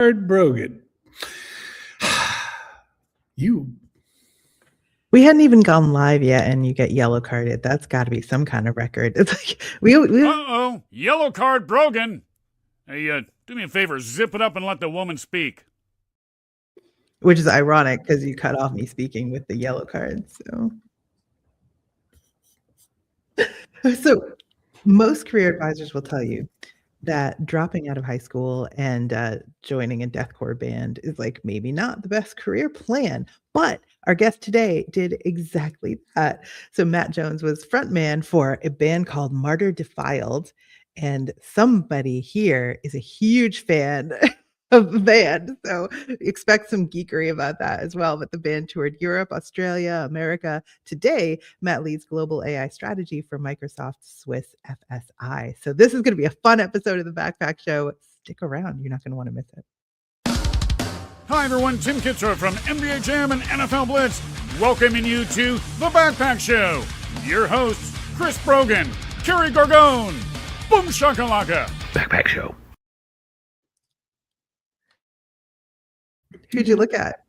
Brogan. We hadn't even gone live yet, and you get yellow carded. That's got to be some kind of record. It's like Uh-oh, yellow card Brogan. Hey, do me a favor, zip it up and let the woman speak. Which is ironic because you cut off me speaking with the yellow card. So most career advisors will tell you that dropping out of high school and joining a deathcore band is like maybe not the best career plan, but our guest today did exactly that. So Matt Jones was frontman for a band called Martyr Defiled, and somebody here is a huge fan of the band, so expect some geekery about that as well. But the band toured Europe, Australia, America. Today, Matt leads global AI strategy for Microsoft's Swiss FSI. So this is going to be a fun episode of the Backpack Show. Stick around. You're not going to want to miss it. Hi, everyone. Tim Kitzrow from NBA Jam and NFL Blitz, welcoming you to the Backpack Show. Your hosts, Chris Brogan, Kerry Gorgone, Boom Shakalaka. Backpack Show. Who'd you look at?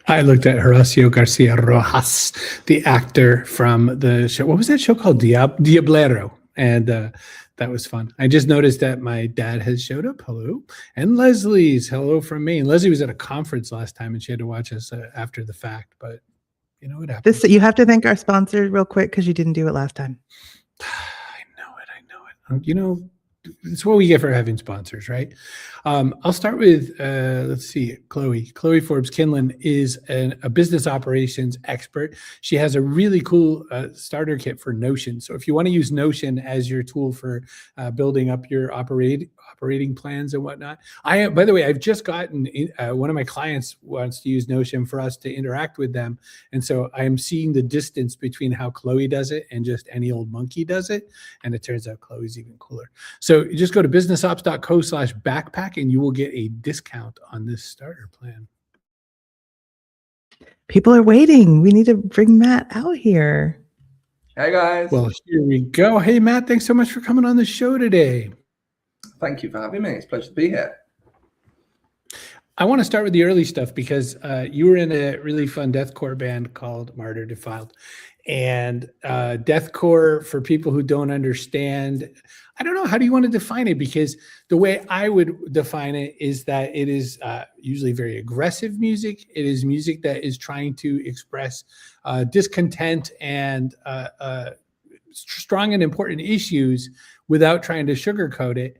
I looked at Horacio Garcia Rojas, the actor from the show. What was that show called? Diablero. And that was fun. I just noticed that my dad has showed up. Hello. And Leslie's hello from me. And Leslie was at a conference last time and she had to watch us after the fact. But you know what happened? You have to thank our sponsor real quick because you didn't do it last time. I know it. You know, it's what we get for having sponsors, right? I'll start with, let's see, Chloe. Chloe Forbes Kinlan is a business operations expert. She has a really cool starter kit for Notion. So if you want to use Notion as your tool for building up your operating plans and whatnot, by the way, I've just gotten one of my clients wants to use Notion for us to interact with them. And so I am seeing the distance between how Chloe does it and just any old monkey does it. And it turns out Chloe's even cooler. So you just go to businessops.co/backpack and you will get a discount on this starter plan. People are waiting. We need to bring Matt out here. Hey, guys. Well, here we go. Hey, Matt, thanks so much for coming on the show today. Thank you for having me. It's a pleasure to be here. I want to start with the early stuff because you were in a really fun deathcore band called Martyr Defiled. And deathcore, for people who don't understand, I don't know, how do you want to define it? Because the way I would define it is that it is usually very aggressive music. It is music that is trying to express discontent and strong and important issues without trying to sugarcoat it.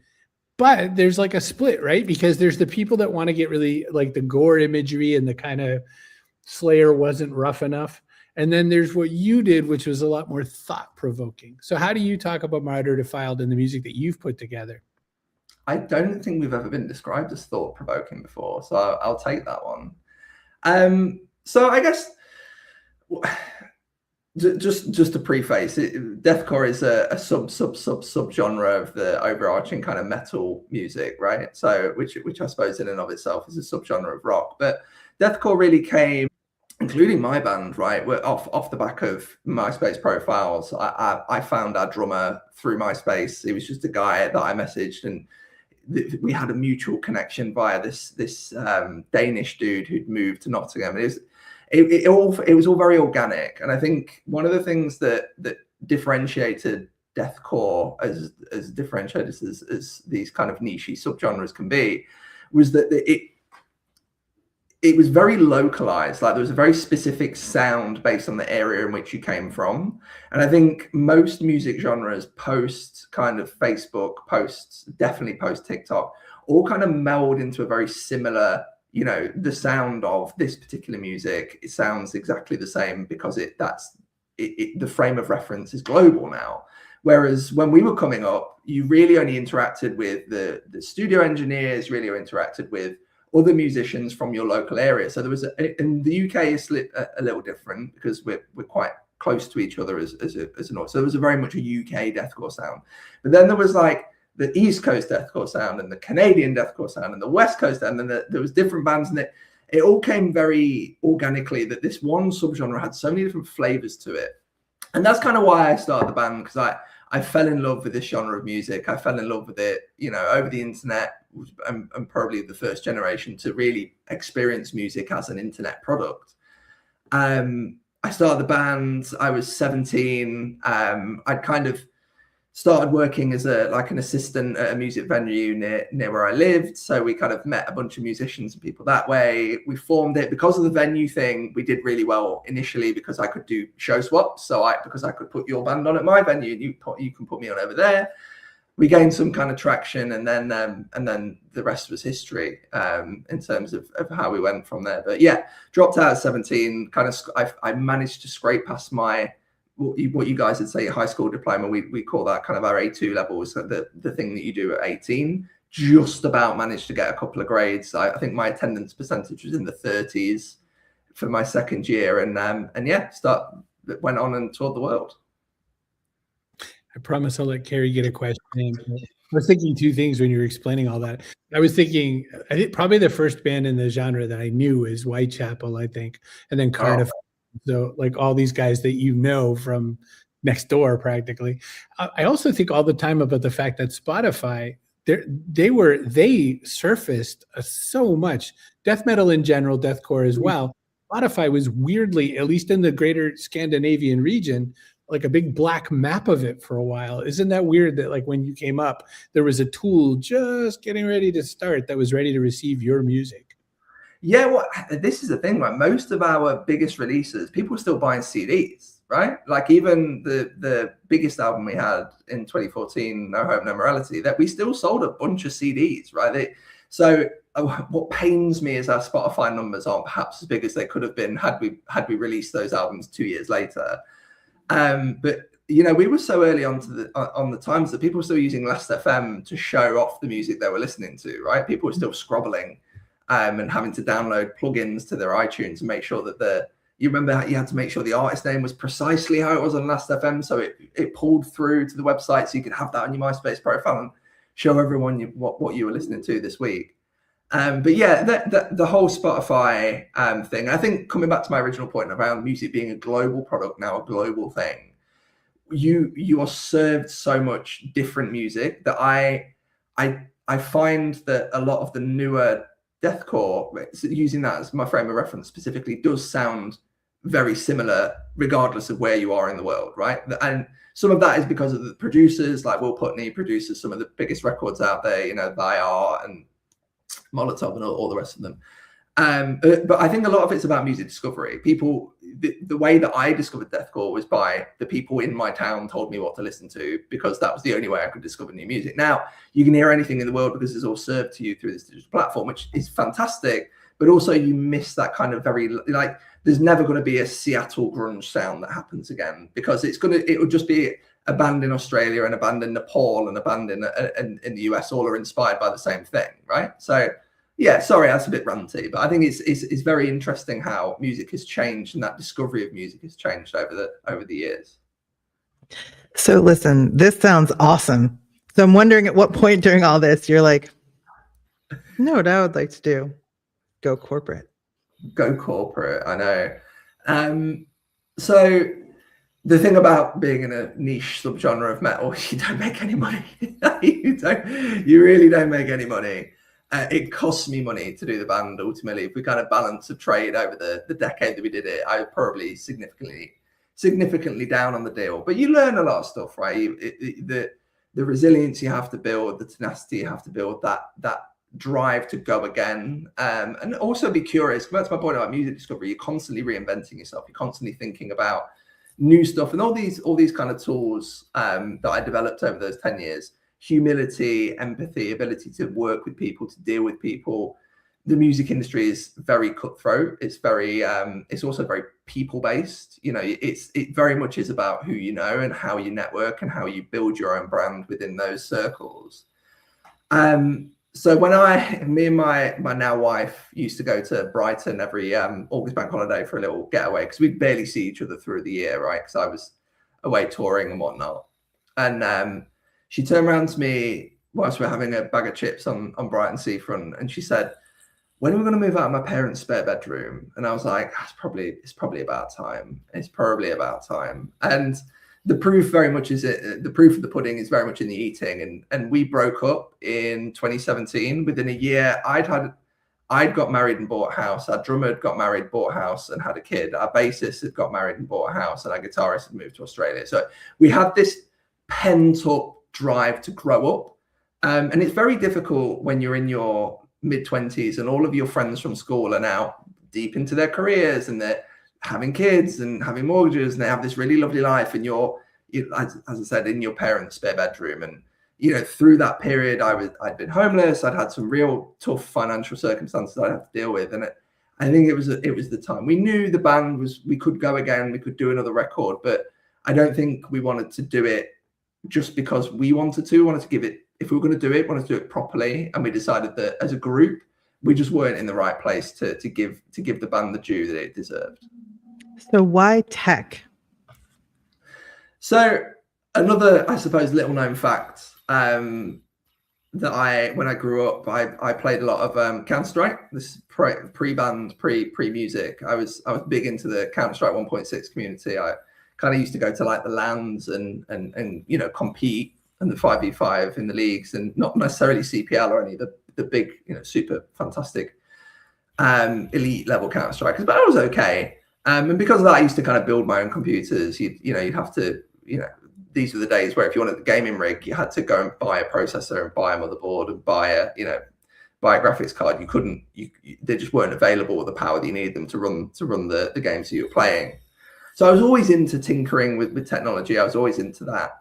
But there's like a split, right? Because there's the people that want to get really like the gore imagery and the kind of Slayer wasn't rough enough. And then there's what you did, which was a lot more thought-provoking. So how do you talk about Martyr Defiled and the music that you've put together? I don't think we've ever been described as thought-provoking before, so I'll take that one. So I guess just to preface, deathcore is a sub genre of the overarching kind of metal music, right? So which I suppose in and of itself is a subgenre of rock. But deathcore really came, including my band, right? We're off the back of MySpace profiles. I found our drummer through MySpace. He was just a guy that I messaged, and we had a mutual connection via this Danish dude who'd moved to Nottingham. It was all very organic, and I think one of the things that differentiated deathcore as differentiated as these kind of niche subgenres can be was that it was very localized. Like there was a very specific sound based on the area in which you came from. And I think most music genres post kind of Facebook, definitely post TikTok, all kind of meld into a very similar, you know, the sound of this particular music, it sounds exactly the same because the frame of reference is global now. Whereas when we were coming up, you really only interacted with the studio engineers, really interacted with other musicians from your local area. So there was in the UK it's a little different because we're quite close to each other as an audience. So there was a very much a UK deathcore sound. But then there was like the East Coast deathcore sound and the Canadian deathcore sound and the West Coast, and then there was different bands, and it all came very organically that this one subgenre had so many different flavors to it. And that's kind of why I started the band, because I fell in love with this genre of music. I fell in love with it, over the internet. I'm probably the first generation to really experience music as an internet product. I started the band. I was 17. I'd kind of started working as an assistant at a music venue near where I lived. So we kind of met a bunch of musicians and people that way. We formed it because of the venue thing. We did really well initially because I could do show swaps. So because I could put your band on at my venue and you can put me on over there. We gained some kind of traction, and then the rest was history in terms of how we went from there. But yeah, dropped out at 17. I managed to scrape past my what you guys would say high school diploma. We call that kind of our A2 levels, so the thing that you do at 18. Just about managed to get a couple of grades. I think my attendance percentage was in the 30s for my second year, and went on and toured the world. I promise I'll let Kerry get a question in. I was thinking two things when you were explaining all that. I was thinking, I think probably the first band in the genre that I knew is Whitechapel, I think, and then Cardiff. So like all these guys that from next door practically. I also think all the time about the fact that Spotify, they surfaced so much death metal in general, deathcore as well. Spotify was weirdly, at least in the greater Scandinavian region, like a big black map of it for a while. Isn't that weird that like when you came up, there was a tool just getting ready to start that was ready to receive your music? Yeah, well, this is the thing, right? Most of our biggest releases, people are still buying CDs, right? Like even the biggest album we had in 2014, No Hope, No Morality, that we still sold a bunch of CDs, right? What pains me is our Spotify numbers aren't perhaps as big as they could have been had we released those albums 2 years later. But we were so early on the times that people were still using Last.fm to show off the music they were listening to, right? People were still scrobbling and having to download plugins to their iTunes and make sure that you remember you had to make sure the artist name was precisely how it was on Last.fm, so it pulled through to the website, so you could have that on your MySpace profile and show everyone what you were listening to this week. But yeah, the whole Spotify thing, I think coming back to my original point around music being a global product, now a global thing, you are served so much different music that I find that a lot of the newer deathcore, using that as my frame of reference specifically, does sound very similar regardless of where you are in the world, right? And some of that is because of the producers, like Will Putney produces some of the biggest records out there, They Are and Molotov and all the rest of them. But I think a lot of it's about music discovery. People, the way that I discovered deathcore was by the people in my town told me what to listen to, because that was the only way I could discover new music. Now you can hear anything in the world because it's all served to you through this digital platform, which is fantastic. But also you miss that kind of there's never going to be a Seattle grunge sound that happens again, because it will just be a band in Australia and a band in Nepal and a band in the US, all are inspired by the same thing, right? So yeah, sorry, that's a bit ranty, but I think it's very interesting how music has changed and that discovery of music has changed over the years. So listen, this sounds awesome. So I'm wondering at what point during all this you're like, no, what I would like to do, go corporate. Go corporate, I know. So the thing about being in a niche subgenre of metal, you don't make any money. You really don't make any money. It costs me money to do the band. Ultimately, if we kind of balance a trade over the decade that we did it, I was probably significantly down on the deal. But you learn a lot of stuff, right? The resilience you have to build, the tenacity you have to build, that drive to go again, and also be curious. That's my point about music discovery. You're constantly reinventing yourself. You're constantly thinking about new stuff, and all these kind of tools that I developed over those 10 years. Humility, empathy, ability to work with people, to deal with people. The music industry is very cutthroat. It's very, it's also very people-based. It very much is about who you know and how you network and how you build your own brand within those circles. So when me and my now wife used to go to Brighton every August bank holiday for a little getaway, because we'd barely see each other through the year, right? Because I was away touring and whatnot. And she turned around to me whilst we were having a bag of chips on Brighton seafront, and she said, "When are we going to move out of my parents' spare bedroom?" And I was like, it's probably about time. It's probably about time. And the proof very much is the proof of the pudding is very much in the eating. And we broke up in 2017. Within a year, I'd got married and bought a house. Our drummer had got married, bought a house, and had a kid. Our bassist had got married and bought a house, and our guitarist had moved to Australia. So we had this pent up drive to grow up. And it's very difficult when you're in your mid-20s and all of your friends from school are now deep into their careers and they're having kids and having mortgages and they have this really lovely life, and you're as I said, in your parents' spare bedroom. And through that period I'd been homeless. I'd had some real tough financial circumstances I'd have to deal with, and I think it was the time. We knew the band we could go again, we could do another record, but I don't think we wanted to do it just because we wanted to. We wanted to give it, if we were going to do it, wanted to do it properly. And we decided that as a group, we just weren't in the right place to give the band the due that it deserved. So why tech? So another, I suppose, little known fact that when I grew up, I played a lot of Counter-Strike. This pre-band, pre-music. I was big into the Counter-Strike 1.6 community. I kind of used to go to like the LANs and compete in the 5v5 in the leagues, and not necessarily CPL or any of the big, super fantastic elite level Counter-Strikers, but I was okay. And because of that, I used to kind of build my own computers. You'd have to, these were the days where if you wanted the gaming rig, you had to go and buy a processor and buy a motherboard and buy a graphics card. You couldn't, they just weren't available with the power that you needed them to run the games that you were playing. So I was always into tinkering with technology. I was always into that.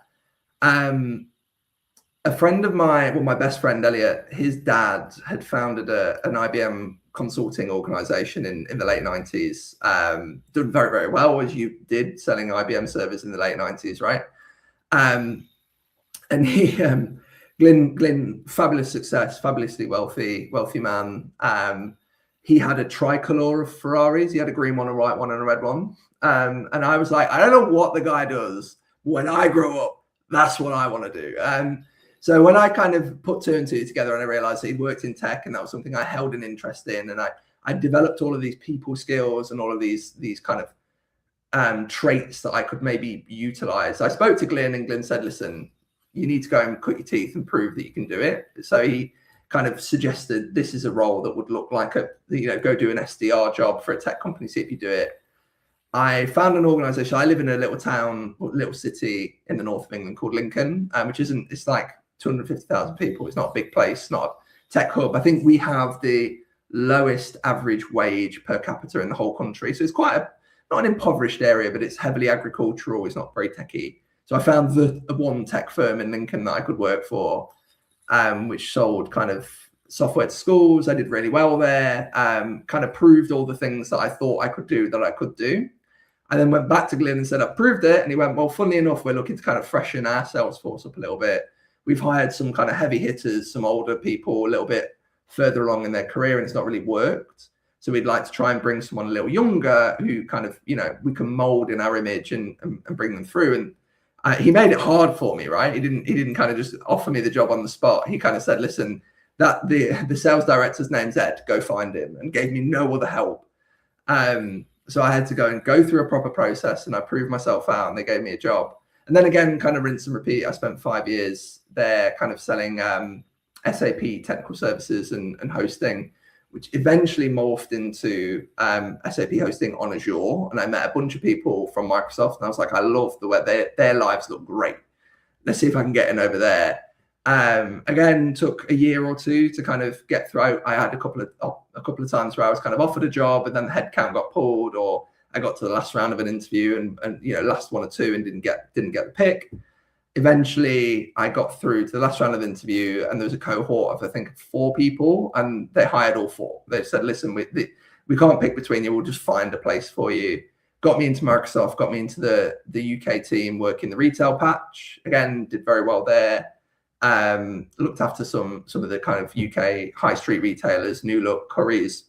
A friend of mine, well, my best friend, Elliot, his dad had founded an IBM consulting organization in the late 90s, done very, very well, as you did, selling IBM servers in the late 90s, right? And he, Glyn, fabulous success, fabulously wealthy man. He had a tricolor of Ferraris. He had a green one, a white one, and a red one. And I was like, I don't know what the guy does. When I grow up, that's what I want to do. So when I kind of put two and two together and I realized that he'd worked in tech and that was something I held an interest in, and I developed all of these people skills and all of these kind of traits that I could maybe utilize. I spoke to Glyn, and Glyn said, listen, you need to go and cut your teeth and prove that you can do it. So he kind of suggested this is a role that would look like go do an SDR job for a tech company, see if you do it. I found an organization. I live in a little city in the north of England called Lincoln, it's like 250,000 people. It's not a big place, not a tech hub. I think we have the lowest average wage per capita in the whole country. So it's quite not an impoverished area, but it's heavily agricultural. It's not very techy. So I found the one tech firm in Lincoln that I could work for, which sold kind of software to schools. I did really well there, kind of proved all the things that I thought I could do that I could do. I then went back to Glyn and said, I've proved it. And he went, well, funnily enough, we're looking to kind of freshen our sales force up a little bit. We've hired some kind of heavy hitters, some older people a little bit further along in their career, and it's not really worked. So we'd like to try and bring someone a little younger who kind of, we can mold in our image and bring them through. And he made it hard for me, right? He didn't kind of just offer me the job on the spot. He kind of said, listen, that the sales director's name's Ed, go find him, and gave me no other help. So I had to go through a proper process, and I proved myself out, and they gave me a job. And then again, kind of rinse and repeat. I spent 5 years there kind of selling SAP technical services and hosting, which eventually morphed into SAP hosting on Azure. And I met a bunch of people from Microsoft, and I was like, I love the way their lives look great. Let's see if I can get in over there. Again, took a year or two to kind of get through. I had a couple of times where I was kind of offered a job, and then the headcount got pulled, or I got to the last round of an interview and last one or two and didn't get the pick. Eventually, I got through to the last round of the interview, and there was a cohort of, I think, 4 people, and they hired all 4. They said, listen, we can't pick between you. We'll just find a place for you. Got me into Microsoft, got me into the UK team, working the retail patch. Again, did very well there. Looked after some of the kind of UK high street retailers, New Look, Currys,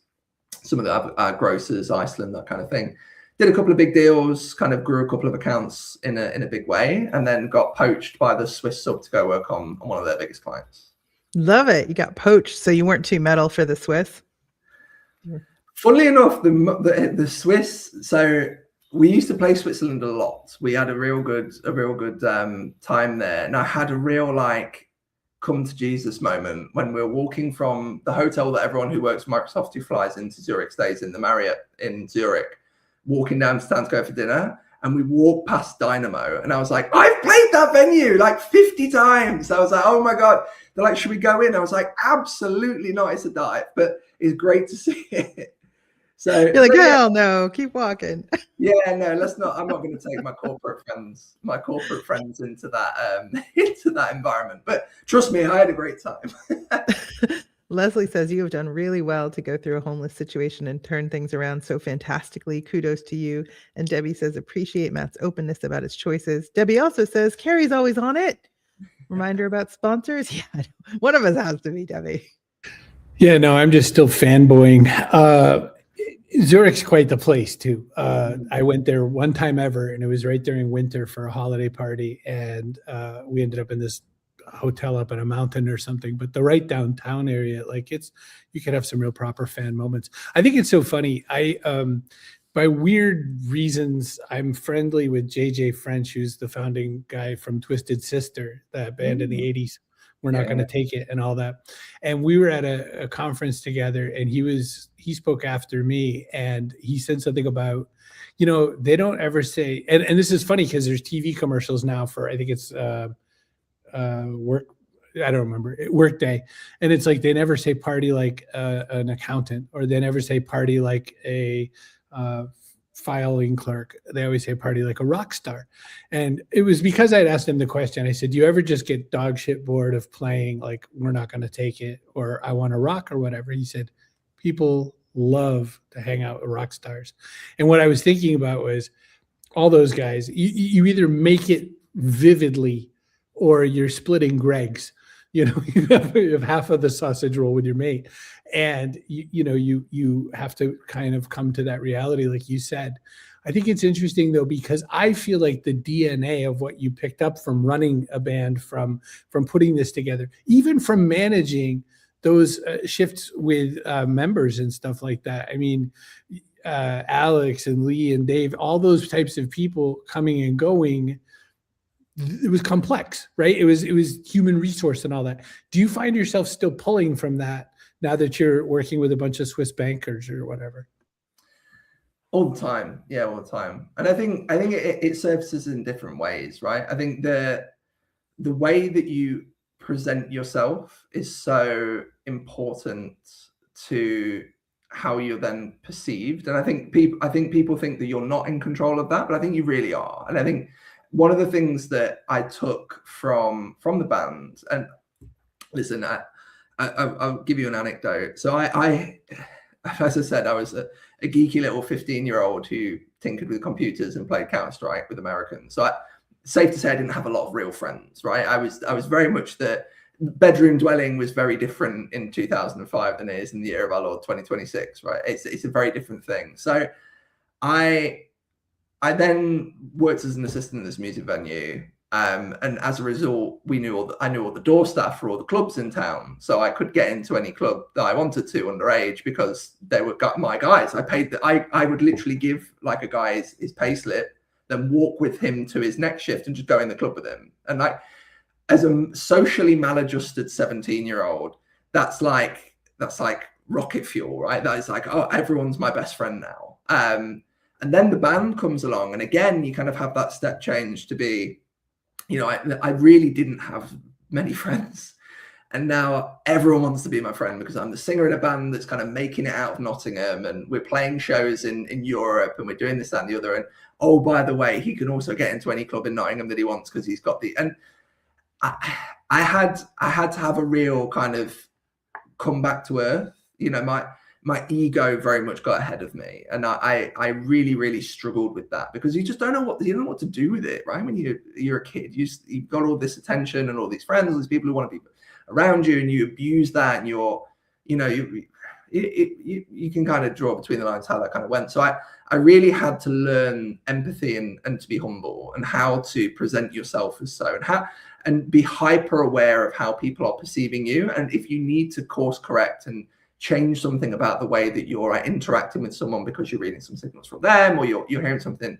some of the grocers, Iceland, that kind of thing. Did a couple of big deals, kind of grew a couple of accounts in a big way, and then got poached by the Swiss sub to go work on one of their biggest clients. Love it. You got poached, so you weren't too metal for the Swiss. Funnily enough, the Swiss, so we used to play Switzerland a lot. We had a real good time there, and I had a real like come to Jesus moment when we were walking from the hotel that everyone who works for Microsoft who flies into Zurich stays in, the Marriott in Zurich, walking down to town to go for dinner. And we walked past Dynamo, and I was like, I've played that venue like 50 times. I was like, oh my God. They're like, should we go in? I was like, absolutely not. It's a dive, but it's great to see it. So You're like, hell no, keep walking. Yeah, no, let's not. I'm not going to take my corporate friends into that environment. But trust me, I had a great time. Leslie says you have done really well to go through a homeless situation and turn things around so fantastically. Kudos to you. And Debbie says, appreciate Matt's openness about his choices. Debbie also says, Kerry's always on it. Reminder about sponsors. Yeah, one of us has to be, Debbie. Yeah, no, I'm just still fanboying. Zurich's quite the place too. I went there one time ever, and it was right during winter for a holiday party, and we ended up in this hotel up in a mountain or something, but the right downtown area, like you could have some real proper fan moments. I think it's so funny. By weird reasons, I'm friendly with JJ French, who's the founding guy from Twisted Sister, that band in the 80s. We're not going to take it and all that. And we were at a conference together, and he spoke after me, and he said something about, they don't ever say, and this is funny because there's TV commercials now for, I think it's work. I don't remember, Workday. And it's like, they never say party like an accountant, or they never say party like a filing clerk. They always say party like a rock star. And it was because I'd asked him the question. I said, do you ever just get dog shit bored of playing like we're not going to take it, or I want to rock, or whatever? He said, people love to hang out with rock stars. And what I was thinking about was all those guys, you either make it vividly or you're splitting Greg's. You have half of the sausage roll with your mate, and you have to kind of come to that reality, like you said. I think it's interesting though, because I feel like the DNA of what you picked up from running a band, from putting this together, even from managing those shifts with members and stuff like that. I mean, Alex and Lee and Dave, all those types of people coming and going. It was complex, right? It was human resource and all that. Do you find yourself still pulling from that now that you're working with a bunch of Swiss bankers or whatever? All the time. Yeah, all the time. And I think it surfaces in different ways, right? I think the way that you present yourself is so important to how you're then perceived. And I think people think that you're not in control of that, but I think you really are. And I think one of the things that I took from the band, and listen, I'll give you an anecdote. So I as I said, I was a geeky little 15-year-old who tinkered with computers and played Counter-Strike with Americans. So safe to say I didn't have a lot of real friends, right? I was very much the bedroom dwelling was very different in 2005 than it is in the year of our Lord 2026, right? It's a very different thing. So I then worked as an assistant at this music venue, and as a result, I knew all the door staff for all the clubs in town, so I could get into any club that I wanted to underage because they were my guys. I would literally give like a guy his pay slip, then walk with him to his next shift and just go in the club with him. And like, as a socially maladjusted 17-year-old, that's like rocket fuel, right? That is like, oh, everyone's my best friend now. And then the band comes along, and again, you kind of have that step change to be, I really didn't have many friends. And now everyone wants to be my friend because I'm the singer in a band that's kind of making it out of Nottingham, and we're playing shows in Europe, and we're doing this, that, and the other. And oh, by the way, he can also get into any club in Nottingham that he wants because he's got and I had to have a real kind of come back to earth. My ego very much got ahead of me, and I really, really struggled with that because you just don't know what to do with it, right? When you're a kid, you've got all this attention and all these friends, all these people who want to be around you, and you abuse that, and you can kind of draw between the lines how that kind of went. So I really had to learn empathy and to be humble, and how to present yourself as so, and be hyper aware of how people are perceiving you, and if you need to course correct and change something about the way that you're interacting with someone because you're reading some signals from them, or you're hearing something.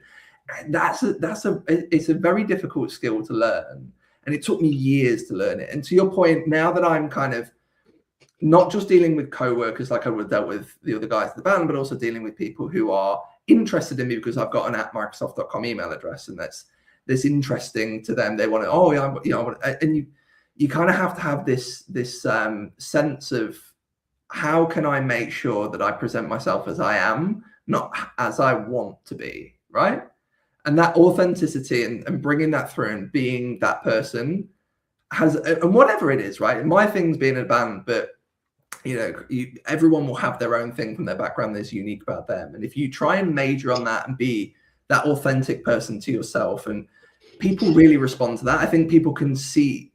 It's a very difficult skill to learn, and it took me years to learn it. And to your point, now that I'm kind of not just dealing with co-workers like I would have dealt with the other guys in the band, but also dealing with people who are interested in me because I've got an @microsoft.com email address, and that's interesting to them. They want to, oh yeah, you know, and you kind of have to have this sense of, how can I make sure that I present myself as I am, not as I want to be, right? And that authenticity and bringing that through and being that person has, and whatever it is, right? My thing's being a band, but you know, everyone will have their own thing from their background that's unique about them. And if you try and major on that and be that authentic person to yourself, and people really respond to that. I think people can see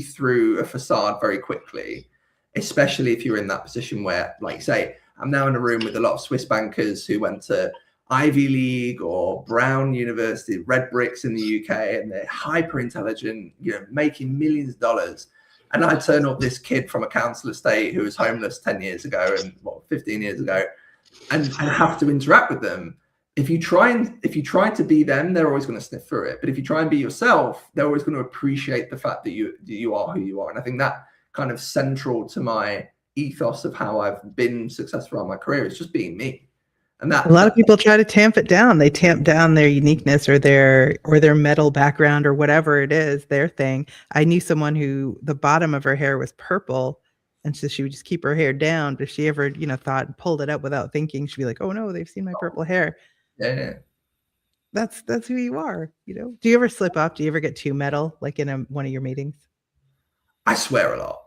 through a facade very quickly, especially if you're in that position where, like you say, I'm now in a room with a lot of Swiss bankers who went to Ivy League or Brown University, red bricks in the UK, and they're hyper intelligent, you know, making millions of dollars. And I turn up this kid from a council estate who was homeless 10 years ago and 15 years ago, and have to interact with them. If you try to be them, they're always going to sniff through it. But if you try and be yourself, they're always going to appreciate the fact that you are who you are. And I think that kind of central to my ethos of how I've been successful in my career is just being me. And that, a lot of people try to tamp it down. They tamp down their uniqueness or their metal background or whatever it is, their thing. I knew someone who the bottom of her hair was purple, and so she would just keep her hair down. But if she ever, thought and pulled it up without thinking, she'd be like, "Oh no, they've seen my purple hair." Yeah. That's who you are. Do you ever slip up? Do you ever get too metal, like in one of your meetings? I swear a lot.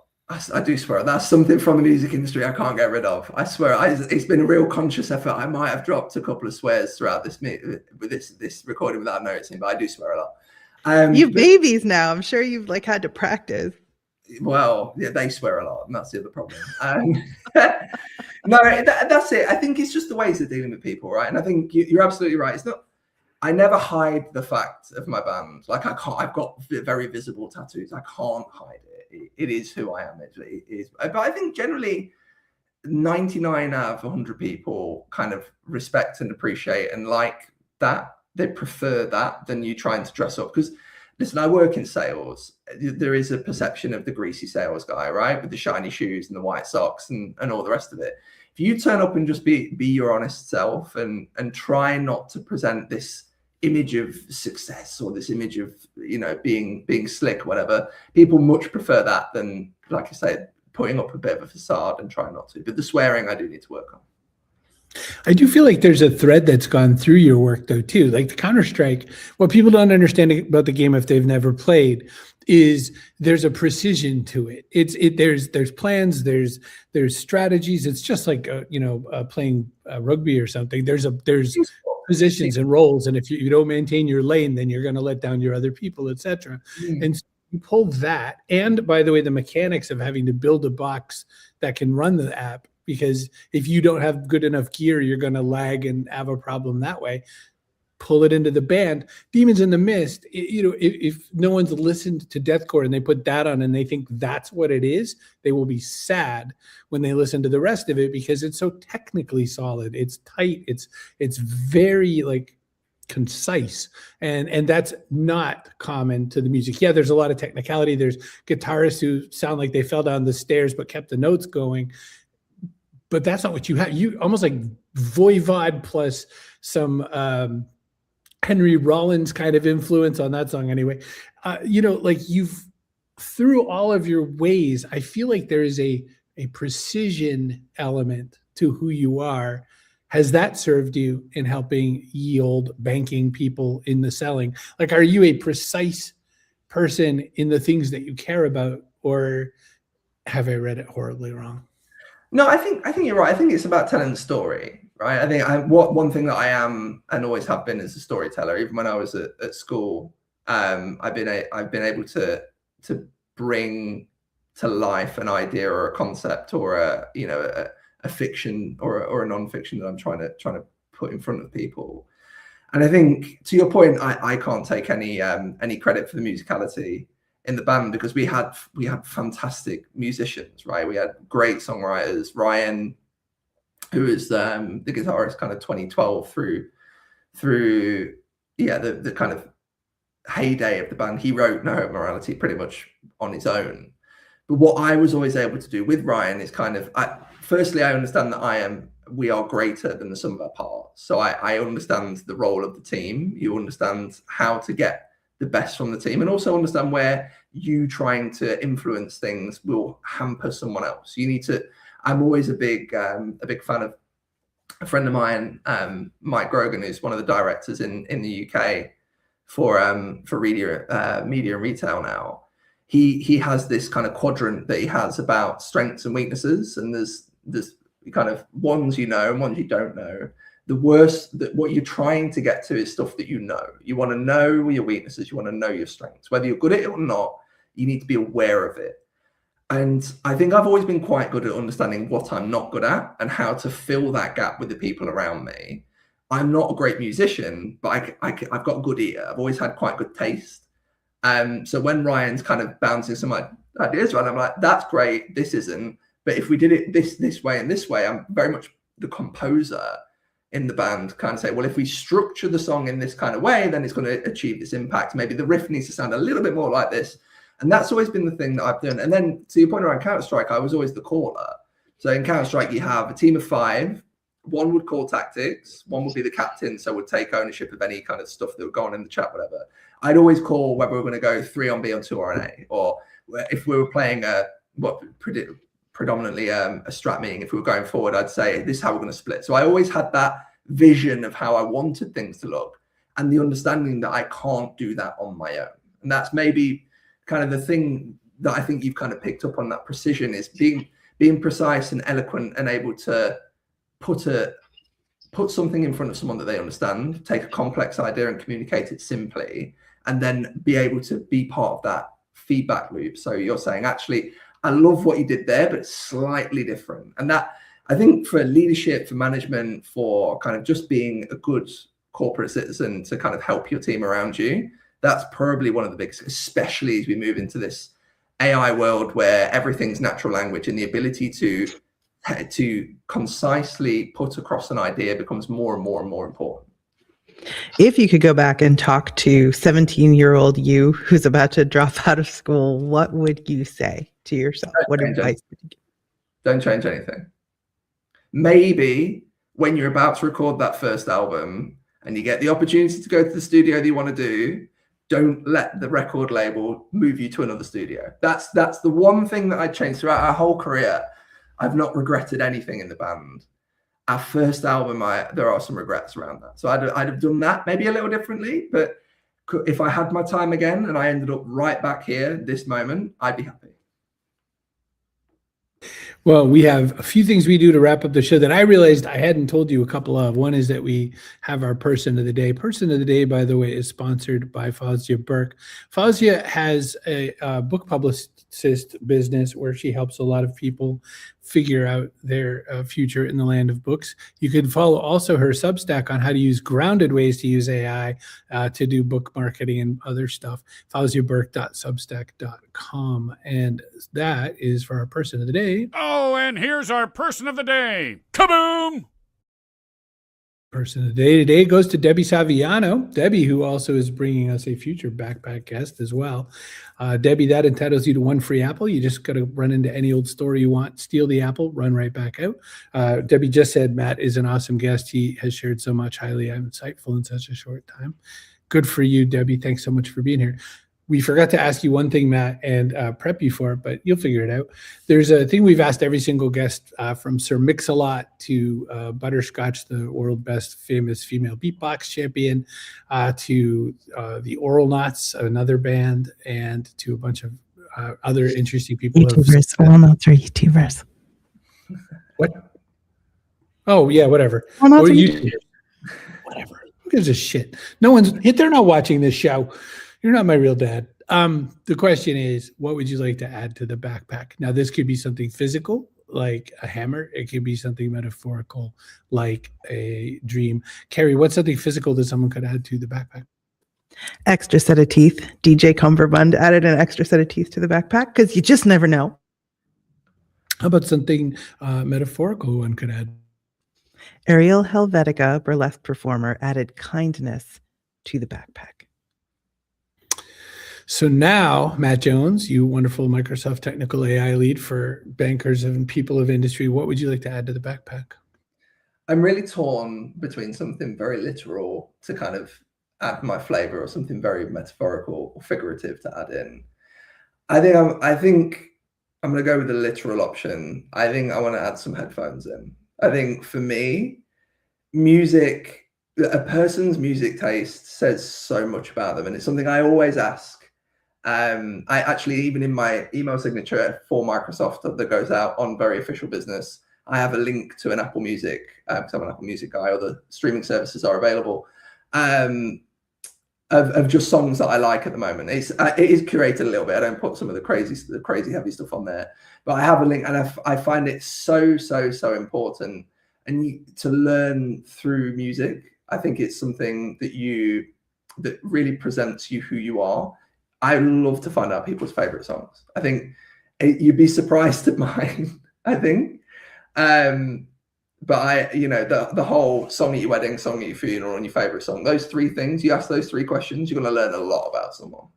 I do swear. That's something from the music industry I can't get rid of. I swear. It's been a real conscious effort. I might have dropped a couple of swears throughout this recording without noticing, but I do swear a lot. You have babies now. I'm sure you've had to practice. Well, yeah, they swear a lot, and that's the other problem. No, that's it. I think it's just the ways of dealing with people, right? And I think you're absolutely right. It's not. I never hide the fact of my band. I can't. I've got very visible tattoos. I can't hide it. It is who I am. It is. But I think generally 99 out of 100 people kind of respect and appreciate and like that. They prefer that than you trying to dress up. Because listen, I work in sales. There is a perception of the greasy sales guy, right? With the shiny shoes and the white socks and all the rest of it. If you turn up and just be your honest self and try not to present this image of success or this image of being slick, whatever, people much prefer that than, like I said, putting up a bit of a facade and trying not to. But the swearing I do need to work on. I do feel like there's a thread that's gone through your work though too. Like the Counter-Strike, what people don't understand about the game if they've never played is there's a precision to it. There's plans, there's strategies. It's just like playing rugby or something. There's positions and roles, and if you don't maintain your lane, then you're going to let down your other people, etc. And so you pull that, and by the way, the mechanics of having to build a box that can run the app, because if you don't have good enough gear, you're going to lag and have a problem that way. Pull it into the band. Demons in the Mist, if no one's listened to Deathcore and they put that on and they think that's what it is, they will be sad when they listen to the rest of it because it's so technically solid. It's tight. It's very concise. And that's not common to the music. Yeah, there's a lot of technicality. There's guitarists who sound like they fell down the stairs but kept the notes going. But that's not what you have. You almost like Voivod plus some Henry Rollins kind of influence on that song anyway. You've through all of your ways, I feel like there is a precision element to who you are. Has that served you in helping yield banking people in the selling? Are you a precise person in the things that you care about, or have I read it horribly wrong? No, I think you're right. I think it's about telling the story. Right. I think one thing that I am and always have been is a storyteller. Even when I was at school, I've been able to bring to life an idea or a concept or a fiction or a non-fiction that I'm trying to put in front of people. And I think to your point, I can't take any credit for the musicality. in the band because we had fantastic musicians, right? We had great songwriters. Ryan, who is the guitarist, kind of 2012 through the kind of heyday of the band. He wrote No Hope Morality pretty much on his own. But what I was always able to do with Ryan is kind of, firstly, I understand that we are greater than the sum of our parts. So I understand the role of the team. You understand how to get the best from the team, and also understand where you trying to influence things will hamper someone else. You need to, I'm always a big fan of a friend of mine, Mike Gorgone, who's one of the directors in the UK for media and retail now. He has this kind of quadrant that he has about strengths and weaknesses, and there's kind of ones you know and ones you don't know. The worst, that what you're trying to get to is stuff that you know. You want to know your weaknesses, you want to know your strengths. Whether you're good at it or not, you need to be aware of it. And I think I've always been quite good at understanding what I'm not good at and how to fill that gap with the people around me. I'm not a great musician, but I've got a good ear. I've always had quite good taste. So when Ryan's kind of bouncing some ideas around, I'm like, that's great, this isn't. But if we did it this way and this way, I'm very much the composer in the band, kind of say, well, if we structure the song in this kind of way, then it's going to achieve this impact. Maybe the riff needs to sound a little bit more like this. And that's always been the thing that I've done. And then to your point around Counter-Strike, I was always the caller. So in Counter-Strike, you have a team of 5. One would call tactics. One would be the captain, so would take ownership of any kind of stuff that would go on in the chat, whatever. I'd always call whether we're going to go 3 on B on 2 on A, or if we were playing predominantly a strat meeting, if we were going forward, I'd say this is how we're going to split. So I always had that vision of how I wanted things to look, and the understanding that I can't do that on my own. And that's maybe kind of the thing that I think you've kind of picked up on, that precision, is being precise and eloquent and able to put something in front of someone that they understand, take a complex idea and communicate it simply, and then be able to be part of that feedback loop. So you're saying, actually, I love what you did there, but it's slightly different. And that, I think, for leadership, for management, for kind of just being a good corporate citizen to kind of help your team around you, that's probably one of the biggest, especially as we move into this AI world where everything's natural language, and the ability to concisely put across an idea becomes more and more and more important. If you could go back and talk to 17-year-old you who's about to drop out of school, what would you say to yourself? What advice would you give? Don't change anything. Maybe when you're about to record that first album and you get the opportunity to go to the studio that you want to do, don't let the record label move you to another studio. That's the one thing that I changed throughout our whole career. I've not regretted anything in the band. Our first album, there are some regrets around that. So I'd have done that maybe a little differently, but if I had my time again and I ended up right back here, this moment, I'd be happy. Well, we have a few things we do to wrap up the show that I realized I hadn't told you a couple of. One is that we have our person of the day. Person of the day, by the way, is sponsored by Fausia Burke. Fausia has a book publicist business where she helps a lot of people figure out their future in the land of books. You can follow also her Substack on how to use grounded ways to use AI to do book marketing and other stuff. FausiaBurke.substack.com. And that is for our person of the day. Oh, and here's our person of the day. Kaboom! Person of the day today goes to Debbie Saviano. Debbie, who also is bringing us a future backpack guest as well. Debbie, that entitles you to 1 free apple. You just got to run into any old store you want, steal the apple, run right back out. Debbie just said Matt is an awesome guest. He has shared so much, highly insightful in such a short time. Good for you, Debbie. Thanks so much for being here. We forgot to ask you one thing, Matt, and prep you for it, but you'll figure it out. There's a thing we've asked every single guest, from Sir Mix-a-Lot to Butterscotch, the world best famous female beatbox champion, to the Oral Knots, another band, and to a bunch of other interesting people. YouTubers. Oral Knots are YouTubers. What? Oh, yeah, whatever. Oral Knots are YouTubers. Whatever. Who gives a shit? They're not watching this show. You're not my real dad. The question is, what would you like to add to the backpack? Now, this could be something physical, like a hammer. It could be something metaphorical, like a dream. Kerry, what's something physical that someone could add to the backpack? Extra set of teeth. DJ Cumberbund added an extra set of teeth to the backpack because you just never know. How about something metaphorical one could add? Ariel Helvetica, burlesque performer, added kindness to the backpack. So now, Matt Jones, you wonderful Microsoft technical AI lead for bankers and people of industry, what would you like to add to the backpack? I'm really torn between something very literal to kind of add my flavor or something very metaphorical or figurative to add in. I think I'm going to go with the literal option. I think I want to add some headphones in. I think for me, music, a person's music taste says so much about them. And it's something I always ask. I actually, even in my email signature for Microsoft that goes out on very official business, I have a link to an Apple Music, because I'm an Apple Music guy, or the streaming services are available, of just songs that I like at the moment. It is curated a little bit. I don't put some of the crazy heavy stuff on there, but I have a link, and I find it so important. And to learn through music, I think it's something that really presents you who you are. I love to find out people's favorite songs. I think you'd be surprised at mine. I think. But the whole song at your wedding, song at your funeral, and your favorite song, those three things, you ask those three questions, you're going to learn a lot about someone.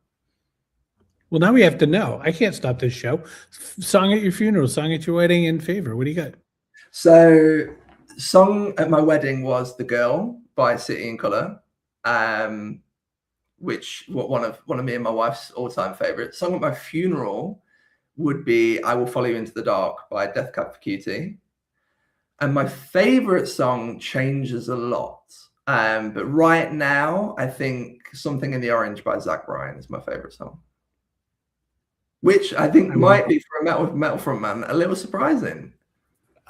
Well, now we have to know. I can't stop this show. Song at your funeral, song at your wedding, and favor. What do you got? So, song at my wedding was "The Girl" by City and Colour, which one of me and my wife's all-time favorites. Song at my funeral would be "I Will Follow You Into the Dark" by Deathcore for Cutie. And my favorite song changes a lot. But right now, I think "Something in the Orange" by Zach Bryan is my favorite song. Which I think might be, for a metal frontman, a little surprising.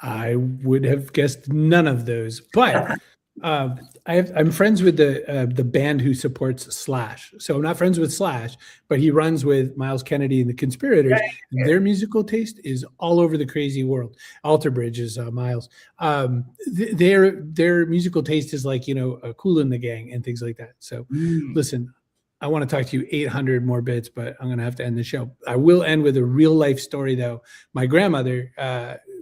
I would have guessed none of those. But I'm friends with the band who supports Slash. So I'm not friends with Slash, but he runs with Miles Kennedy and the Conspirators. Right. And their musical taste is all over the crazy world. Alter Bridge is Miles. Their musical taste is like, Kool and the Gang and things like that. So listen, I want to talk to you 800 more bits, but I'm going to have to end the show. I will end with a real life story, though. My grandmother,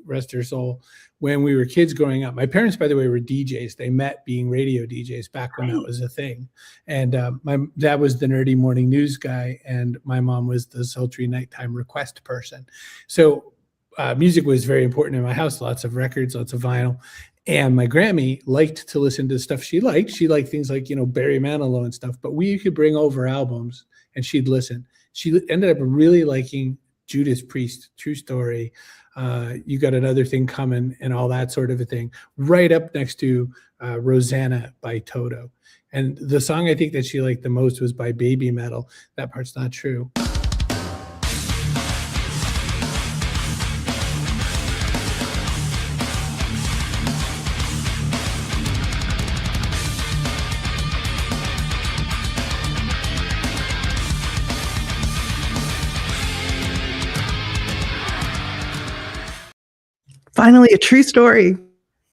rest her soul, when we were kids growing up, my parents, by the way, were DJs. They met being radio DJs back when that was a thing. And my dad was the nerdy morning news guy, and my mom was the sultry nighttime request person. So music was very important in my house, lots of records, lots of vinyl. And my Grammy liked to listen to stuff she liked. She liked things like, Barry Manilow and stuff, but we could bring over albums and she'd listen. She ended up really liking Judas Priest, True Story, You Got Another Thing Coming, and all that sort of a thing, right up next to Rosanna by Toto. And the song I think that she liked the most was by Baby Metal. That part's not true. Finally, a true story.